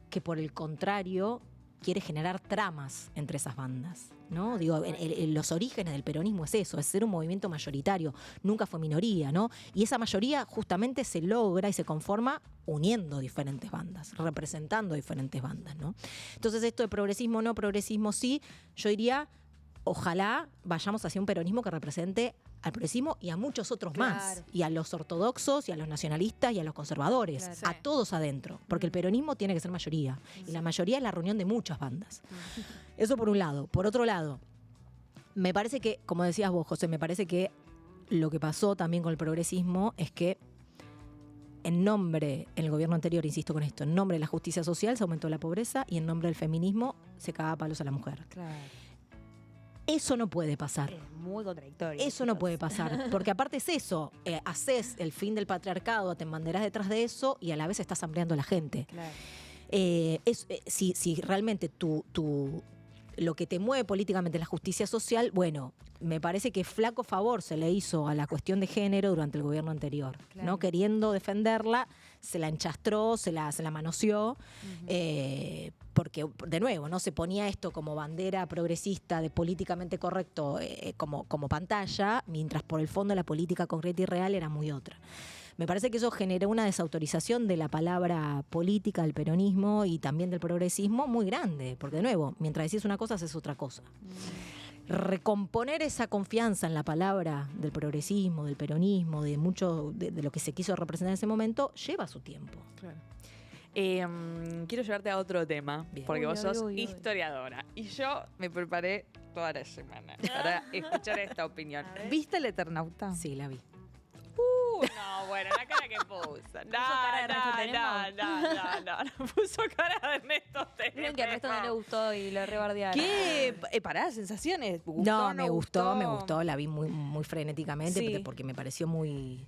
que, por el contrario, quiere generar tramas entre esas bandas, ¿no? Digo, los orígenes del peronismo es eso, es ser un movimiento mayoritario, nunca fue minoría, ¿no? Y esa mayoría justamente se logra y se conforma uniendo diferentes bandas, representando diferentes bandas, ¿no? Entonces, esto de progresismo no, progresismo sí, yo diría, ojalá vayamos hacia un peronismo que represente al progresismo y a muchos otros más, Claro. y a los ortodoxos, y a los nacionalistas, y a los conservadores, Claro. a todos adentro, porque el peronismo tiene que ser mayoría, y la mayoría es la reunión de muchas bandas. Eso por un lado. Por otro lado, me parece que, como decías vos, José, me parece que lo que pasó también con el progresismo es que en el gobierno anterior, insisto con esto, en nombre de la justicia social se aumentó la pobreza y en nombre del feminismo se cagaba a palos a la mujer. Claro. Eso no puede pasar. Es muy contradictorio. Eso no puede pasar, porque aparte es eso, haces el fin del patriarcado, te embanderás detrás de eso y a la vez estás ampliando a la gente. Claro. Si realmente lo que te mueve políticamente es la justicia social, bueno, me parece que flaco favor se le hizo a la cuestión de género durante el gobierno anterior, Claro. ¿no? Queriendo defenderla, se la enchastró, se la manoseó, porque, de nuevo, no se ponía esto como bandera progresista de políticamente correcto como pantalla, mientras por el fondo la política concreta y real era muy otra. Me parece que eso generó una desautorización de la palabra política del peronismo y también del progresismo muy grande, porque de nuevo, mientras decís una cosa, haces otra cosa. Recomponer esa confianza en la palabra del progresismo, del peronismo, de mucho de lo que se quiso representar en ese momento, lleva su tiempo. Claro. Quiero llevarte a otro tema, Bien. porque vos sos Uy. historiadora. Y yo me preparé toda la semana para escuchar esta opinión. A ver. ¿Viste El Eternauta? Sí, la vi. No, bueno, la cara que puso. No, cara de Ernesto no. Puso cara de Ernesto Miren que a Ernesto no le gustó y lo rebardearon. ¿Qué? Pará, sensaciones. ¿Gustó, No, me gustó, la vi muy frenéticamente Sí. porque me pareció muy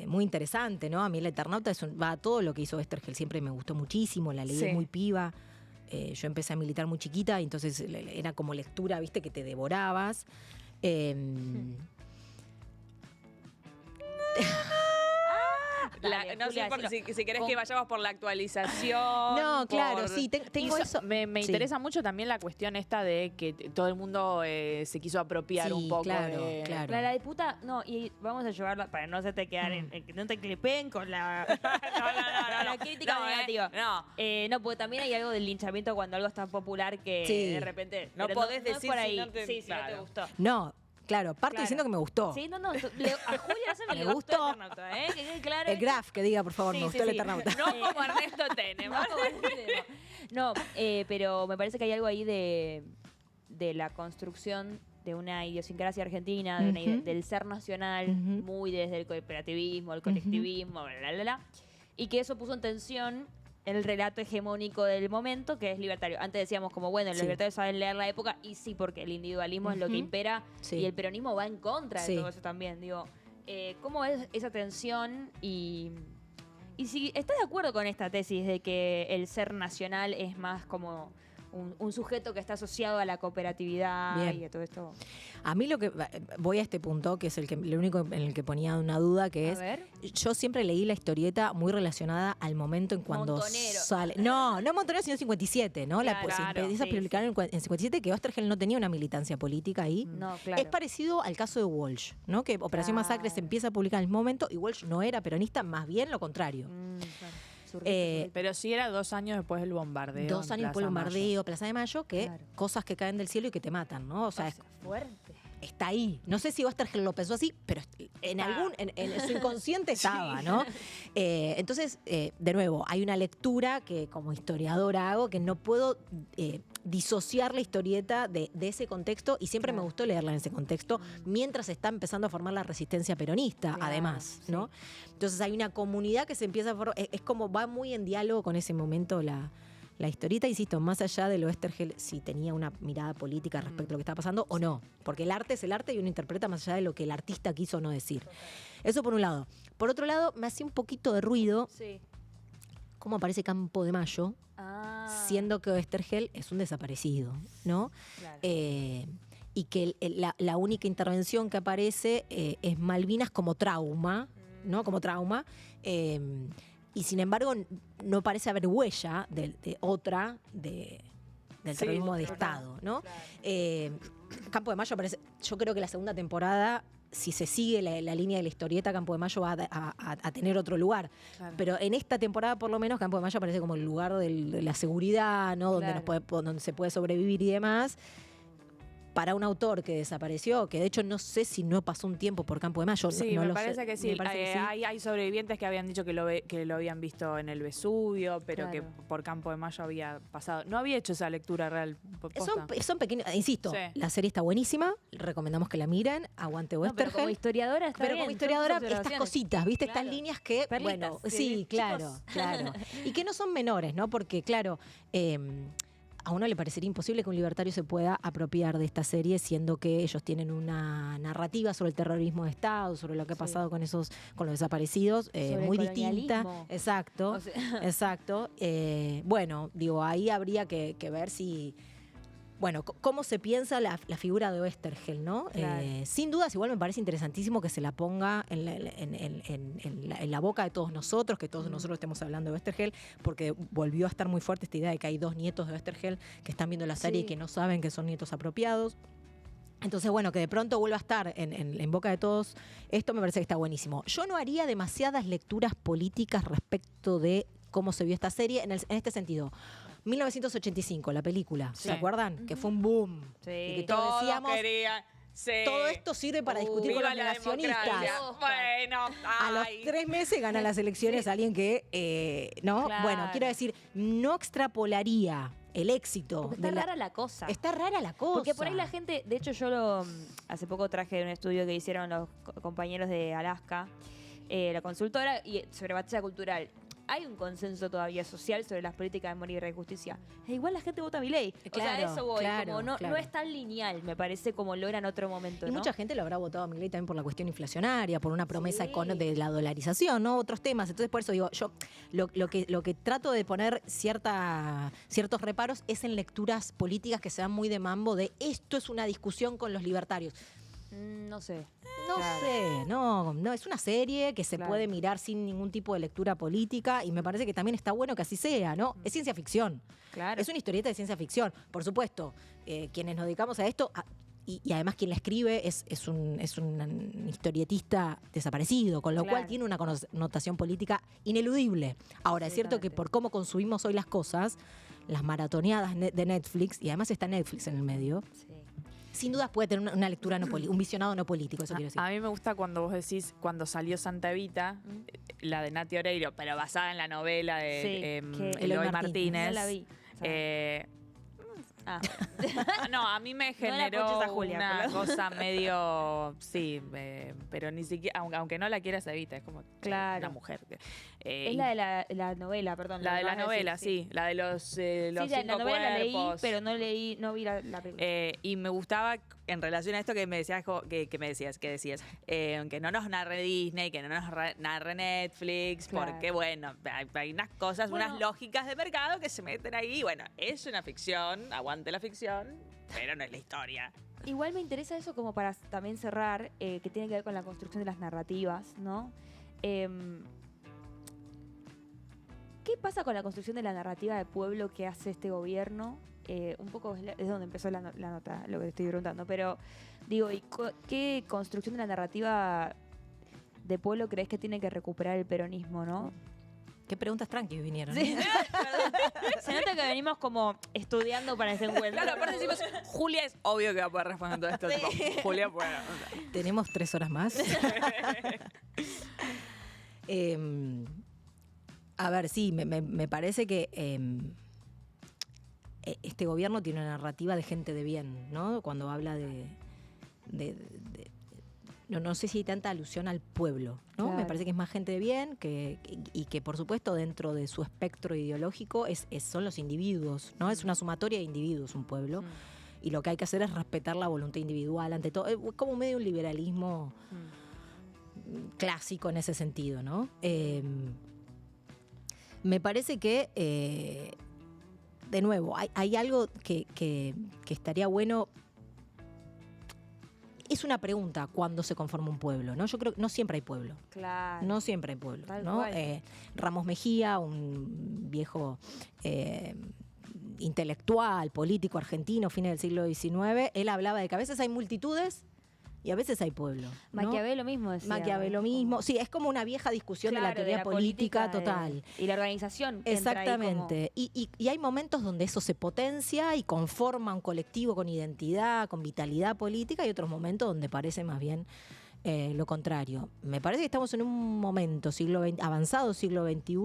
muy interesante, ¿no? A mí El Eternauta va a todo lo que hizo Oesterheld, siempre me gustó muchísimo, la leí Sí. muy piba. Yo empecé a militar muy chiquita, y entonces era como lectura, viste, que te devorabas. Dale, No sé Julia, si querés que vayamos por la actualización. No, claro, sí, tengo eso. Me Sí. interesa mucho también la cuestión esta de que todo el mundo se quiso apropiar Sí, un poco. claro, de... claro. La disputa, no, y vamos a llevarla para no hacerte quedar en que no te clipeen con la, la crítica No, negativa. no. No, porque también hay algo del linchamiento cuando algo es tan popular que Sí. de repente No pero podés es decir por si ahí. no te- Sí, si no te claro. gustó. No, claro, parto Claro. diciendo que me gustó. Sí, no, a Julia se Me me gustó. gustó el Eternauta, que quede claro. El Graf, que diga, por favor, Sí, me sí, gustó El sí. Eternauta. No como Ernesto Tene. No, pero me parece que hay algo ahí de la construcción de una idiosincrasia argentina, de Ujú. del ser nacional, Ujú. muy desde el cooperativismo, el colectivismo, y que eso puso en tensión el relato hegemónico del momento, que es libertario. Antes decíamos como, bueno, los Sí. libertarios saben leer la época, y sí, porque el individualismo es lo que Ujú. impera, Sí. y el peronismo va en contra de Sí. todo eso también. Digo, ¿cómo es esa tensión? Y si estás de acuerdo con esta tesis de que el ser nacional es más como un sujeto que está asociado a la cooperatividad Bien. y a todo esto. A mí voy a este punto, que es el único en el que ponía una duda, que A es, ver. yo siempre leí la historieta muy relacionada al momento en cuando Montonero. sale. No Montonero, sino 57, ¿no? Claro, se empieza a sí, publicar en 57, que Oesterheld no tenía una militancia política ahí. No, claro. Es parecido al caso de Walsh, ¿no? Que Operación Claro. Masacre se empieza a publicar en el mismo momento y Walsh no era peronista, más bien lo contrario. Claro. Pero sí era 2 años después del bombardeo. 2 en años después del Plaza Mayo. bombardeo, Plaza de Mayo, que Claro. cosas que caen del cielo y que te matan, ¿no? O sea, es fuerte. está ahí. No sé si Oesterheld lo pensó así, pero en su inconsciente estaba, ¿no? Entonces, de nuevo, hay una lectura que como historiadora hago que no puedo disociar la historieta de ese contexto, y siempre me gustó leerla en ese contexto mientras está empezando a formar la resistencia peronista, Claro, además, sí. ¿no? Entonces hay una comunidad que se empieza a formar, es como va muy en diálogo con ese momento la historieta, insisto, más allá de lo Oesterheld, si tenía una mirada política respecto a lo que estaba pasando o no. Porque el arte es el arte y uno interpreta más allá de lo que el artista quiso o no decir. Eso por un lado. Por otro lado, me hacía un poquito de ruido Sí. cómo aparece Campo de Mayo, siendo que Oesterheld es un desaparecido, ¿no? Claro. Y que la única intervención que aparece es Malvinas como trauma, ¿no? Como trauma. Y sin embargo, no parece haber huella del Sí, terrorismo de total. Estado, ¿no? Claro. Campo de Mayo aparece, yo creo que la segunda temporada, si se sigue la línea de la historieta, Campo de Mayo va a tener otro lugar. Claro. Pero en esta temporada, por lo menos, Campo de Mayo aparece como el lugar de la seguridad, ¿no? Donde, Claro. donde se puede sobrevivir y demás. Para un autor que desapareció, que de hecho no sé si no pasó un tiempo por Campo de Mayo. Sí, no me lo parece sé. que sí. Me parece que sí. Hay sobrevivientes que habían dicho que lo habían visto en el Vesubio, pero Claro. que por Campo de Mayo había pasado. No había hecho esa lectura real. Son pequeños, insisto, Sí. la serie está buenísima, recomendamos que la miren, aguante No, pero como Oesterheld. historiadora está Pero bien, como son historiadora, tus estas observaciones. cositas, ¿viste? Claro. Estas líneas que, Perlitas, bueno, sí, sí, chicos. claro, claro. Y que no son menores, ¿no? Porque, claro, a uno le parecería imposible que un libertario se pueda apropiar de esta serie, siendo que ellos tienen una narrativa sobre el terrorismo de Estado, sobre lo que ha Sí. pasado con los desaparecidos, Sobre muy el distinta. colonialismo. Exacto, O sea, exacto. Bueno, digo, ahí habría que ver si... Bueno, cómo se piensa la figura de Oesterheld, ¿no? Claro. Sin dudas, igual me parece interesantísimo que se la ponga en la boca de todos nosotros, que todos nosotros estemos hablando de Oesterheld, porque volvió a estar muy fuerte esta idea de que hay 2 nietos de Oesterheld que están viendo la serie Sí. y que no saben que son nietos apropiados. Entonces, bueno, que de pronto vuelva a estar en boca de todos, esto me parece que está buenísimo. Yo no haría demasiadas lecturas políticas respecto de cómo se vio esta serie en este sentido. 1985, la película, Sí. ¿se acuerdan? Que fue un boom. Sí. Y que todos decíamos, querían. Sí. todo esto sirve para discutir con Viva los la negacionistas. democracia. Oscar. Bueno, A los ay. 3 meses gana las elecciones alguien que, ¿no? Claro. Bueno, quiero decir, no extrapolaría el éxito. Porque está de rara la cosa. Está rara la cosa. Porque por ahí la gente, de hecho yo hace poco traje de un estudio que hicieron los compañeros de Alaska, la consultora, y sobre batalla cultural. hay un consenso todavía social sobre las políticas de memoria y justicia. E igual la gente vota a Milei. Claro, o sea, a eso voy. claro, Como no claro. es tan lineal, me parece, como lo era en otro momento, Y ¿no? mucha gente lo habrá votado a Milei también por la cuestión inflacionaria, por una promesa Sí. de la dolarización, ¿no? Otros temas. Entonces, por eso digo, yo lo que trato de poner ciertos reparos es en lecturas políticas que se dan muy de mambo de esto es una discusión con los libertarios. No sé. No Claro. sé, no, es una serie que se Claro. puede mirar sin ningún tipo de lectura política y me parece que también está bueno que así sea, ¿no? Es ciencia ficción. Claro. Es una historieta de ciencia ficción. Por supuesto, quienes nos dedicamos a esto, y además quien la escribe es un historietista desaparecido, con lo Claro. cual tiene una connotación política ineludible. Ahora, es cierto que Absolutamente. por cómo consumimos hoy las cosas, las maratoneadas de Netflix, y además está Netflix en el medio, Sí. sin dudas puede tener una lectura no política, un visionado no político, eso quiero decir. A mí me gusta cuando vos decís, cuando salió Santa Evita, la de Nati Oreiro, pero basada en la novela de Sí, que- Eloy Eloy Martínez. No la vi. Ah. No, a mí me No la generó escuches a Julia, una pero- cosa medio, sí, pero ni siquiera, aunque no la quieras Evita, es como Claro. una mujer. Es la de la novela, perdón. la de que la vas a novela, decir, sí, la de los Sí, cinco la novela la leí, cuerpos. pero no vi la película. Y me gustaba en relación a esto que me decías, que no nos narre Disney, que no nos narre Netflix, Claro. porque bueno, hay unas cosas, Bueno. unas lógicas de mercado que se meten ahí. Bueno, es una ficción, aguante la ficción, pero no es la historia. Igual me interesa eso como para también cerrar, que tiene que ver con la construcción de las narrativas, ¿no? ¿Qué pasa con la construcción de la narrativa de pueblo que hace este gobierno? Un poco es donde empezó la nota, lo que te estoy preguntando, pero digo, ¿qué construcción de la narrativa de pueblo crees que tiene que recuperar el peronismo, no? Qué preguntas tranquilas vinieron. Sí. ¿no? Se nota que venimos como estudiando para ese encuentro. Claro, aparte decimos, Julia es obvio que va a poder responder todo esto. Tipo, Julia, bueno. o sea. Tenemos 3 horas más. A ver, sí, me parece que este gobierno tiene una narrativa de gente de bien, ¿no? Cuando habla no sé si hay tanta alusión al pueblo, ¿no? Claro. Me parece que es más gente de bien y que por supuesto dentro de su espectro ideológico son los individuos, ¿no? Es una sumatoria de individuos un pueblo. Y lo que hay que hacer es respetar la voluntad individual ante todo. Es como medio un liberalismo clásico en ese sentido, ¿no? Me parece que, de nuevo, hay algo que estaría bueno. Es una pregunta cuándo se conforma un pueblo, ¿no? Yo creo que no siempre hay pueblo. Claro. No siempre hay pueblo, Tal ¿no? cual. Ramos Mejía, un viejo intelectual, político argentino, fines del siglo XIX, él hablaba de que a veces hay multitudes y a veces hay pueblo, ¿no? Maquiavelo mismo decía. Maquiavelo mismo. Sí, es como una vieja discusión de la Claro, teoría política de- total. y la organización. que entra ahí Exactamente. Y hay momentos donde eso se potencia y conforma un colectivo con identidad, con vitalidad política, y otros momentos donde parece más bien lo contrario. Me parece que estamos en un momento avanzado siglo XXI,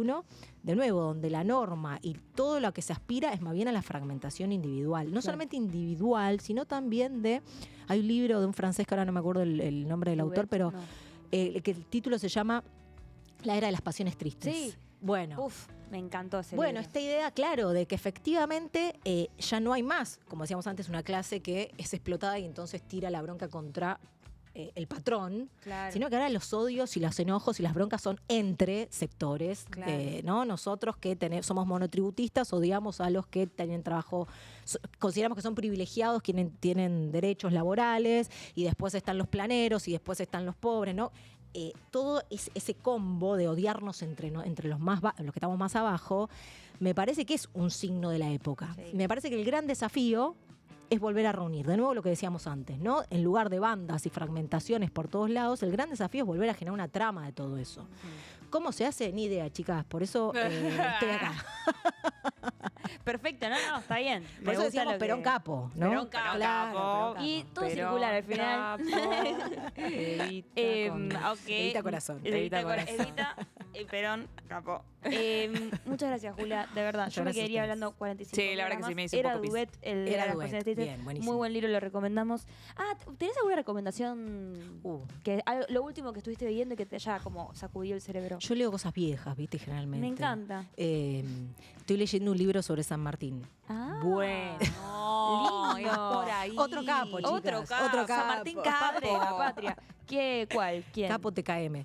de nuevo, donde la norma y todo lo que se aspira es más bien a la fragmentación individual. No Claro. solamente individual, sino también hay un libro de un francés que ahora no me acuerdo el nombre del autor, pero No. que el título se llama La era de las pasiones tristes. Sí. Bueno. Uf, me encantó ese Bueno, libro. esta idea, claro, de que efectivamente ya no hay más, como decíamos antes, una clase que es explotada y entonces tira la bronca contra el patrón, Claro. sino que ahora los odios y los enojos y las broncas son entre sectores, Claro. ¿no? Nosotros que somos monotributistas odiamos a los que tienen trabajo, consideramos que son privilegiados, quienes tienen derechos laborales, y después están los planeros y después están los pobres, ¿no? Todo ese combo de odiarnos entre los los que estamos más abajo, me parece que es un signo de la época. Sí. Me parece que el gran desafío es volver a reunir. De nuevo lo que decíamos antes, ¿no? En lugar de bandas y fragmentaciones por todos lados, el gran desafío es volver a generar una trama de todo eso. ¿Cómo se hace? Ni idea, chicas. Por eso estoy acá. Perfecto, no, está bien. Me Por eso gusta decíamos lo que- Perón Capo, ¿no? Perón Capo. Claro, Perón Capo. Y todo Pero circular al final. Evita Ok. Evita corazón. Evita, Evita corazón. Evita, Perón, capo. Muchas gracias, Julia, de verdad. Muchas Yo me gracias a quedaría ustedes. hablando 45 Sí, la verdad que sí, me hice un Era poco pis. Duet, el de Era las Duet, cosas tristes. bien, buenísimo. Muy buen libro, lo recomendamos. ¿Tenés alguna recomendación? Lo último que estuviste viendo y que te haya como sacudido el cerebro. Yo leo cosas viejas, ¿viste? Generalmente. Me encanta. Estoy leyendo un libro sobre San Martín. Ah, Bueno, lindo. es por ahí. Otro capo, chicas. Otro capo. Otro San Martín Padre de la patria. ¿Cuál? ¿Quién? Capo TKM.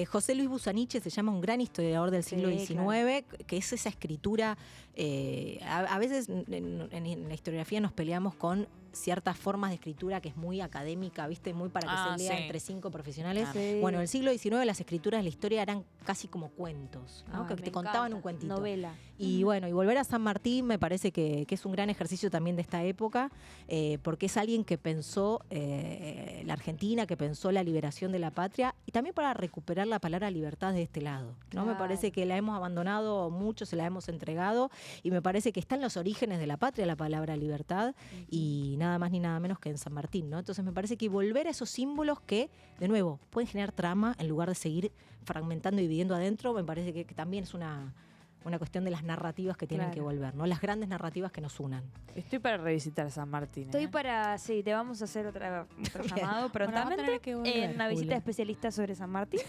José Luis Busaniche se llama un gran historiador del siglo Sí, XIX, que es esa escritura. A veces en la historiografía nos peleamos con ciertas formas de escritura que es muy académica, ¿viste? Muy para que se lea sí. entre 5 profesionales. Sí. Bueno, en el siglo XIX las escrituras de la historia eran casi como cuentos, ¿no? Ay, Que me te contaban encanta. un cuentito. Novela. Y bueno, y volver a San Martín me parece que es un gran ejercicio también de esta época, porque es alguien que pensó la Argentina, que pensó la liberación de la patria y también para recuperar la palabra libertad de este lado, ¿no? Me Claro. parece que la hemos abandonado mucho, se la hemos entregado y me parece que está en los orígenes de la patria la palabra libertad y nada más ni nada menos que en San Martín, ¿no? Entonces me parece que volver a esos símbolos que, de nuevo, pueden generar trama en lugar de seguir fragmentando y dividiendo adentro, me parece que también es una cuestión de las narrativas que tienen Claro. que volver, ¿no? Las grandes narrativas que nos unan. Estoy para revisitar San Martín. Estoy sí, te vamos a hacer otro llamado Bueno, vamos a prontamente tener que volver, en una visita Julia. especialista sobre San Martín.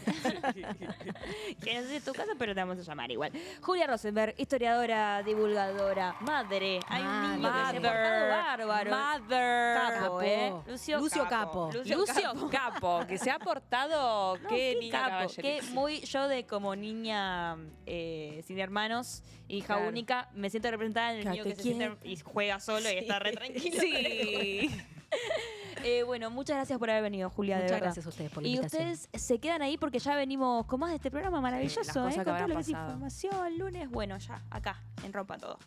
Que no sé si es tu casa, pero te vamos a llamar igual. Julia Rosenberg, historiadora, divulgadora, madre. Hay un niño que se ha portado bárbaro. Mother. Capo, Capo. Lucio Capo. Lucio Capo, que se ha portado. No, qué qué niño capo, caballero. que muy yo de como niña sin hermanos, hija Claro. única, me siento representada en el niño que se siente y juega solo y está re tranquilo. Sí. Bueno, muchas gracias por haber venido, Julia, de Muchas verdad. gracias a ustedes por la Y invitación. ustedes se quedan ahí porque ya venimos con más de este programa maravilloso, las cosas que con todo habrán lo que es pasado. información, lunes, bueno, ya, acá, en Rompa Todo.